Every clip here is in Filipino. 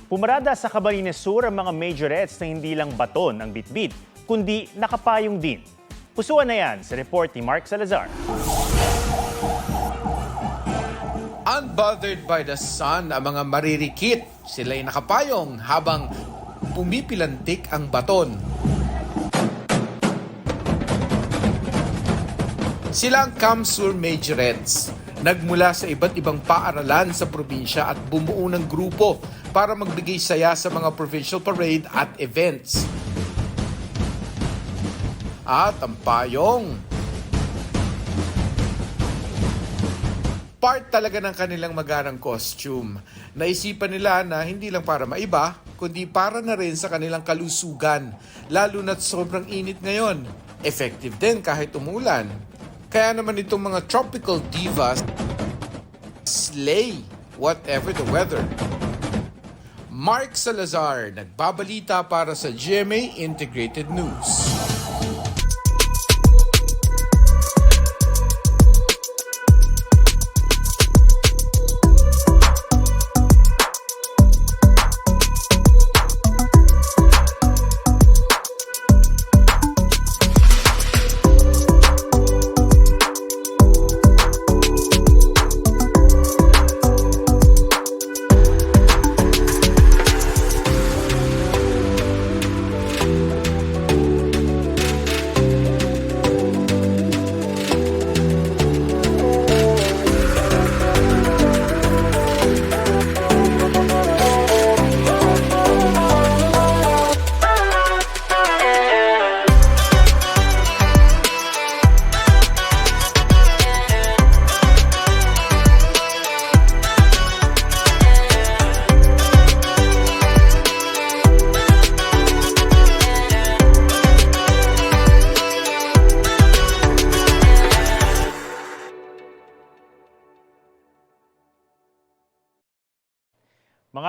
Pumarada sa Camarines Sur ang mga majorettes na hindi lang baton ang bitbit, kundi nakapayong din. Pusuan na yan sa report ni Mark Salazar. Unbothered by the sun ang mga maririkit. Sila'y nakapayong habang pumipilantik ang baton. Sila ang Camsur Majorettes. Nagmula sa iba't ibang paaralan sa probinsya at bumuo ng grupo para magbigay saya sa mga provincial parade at events. At ang payong, part talaga ng kanilang magarang costume. Naisipan nila na hindi lang para maiba, kundi para na rin sa kanilang kalusugan, lalo na't sobrang init ngayon. Effective din kahit umulan. Kaya naman itong mga tropical divas, slay whatever the weather. Mark Salazar, nagbabalita para sa GMA Integrated News.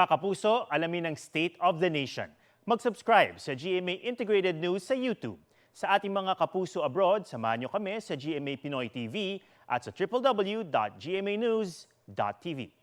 Mga kapuso, alamin ang State of the Nation. Mag-subscribe sa GMA Integrated News sa YouTube. Sa ating mga kapuso abroad, samahan niyo kami sa GMA Pinoy TV at sa www.gmanews.tv.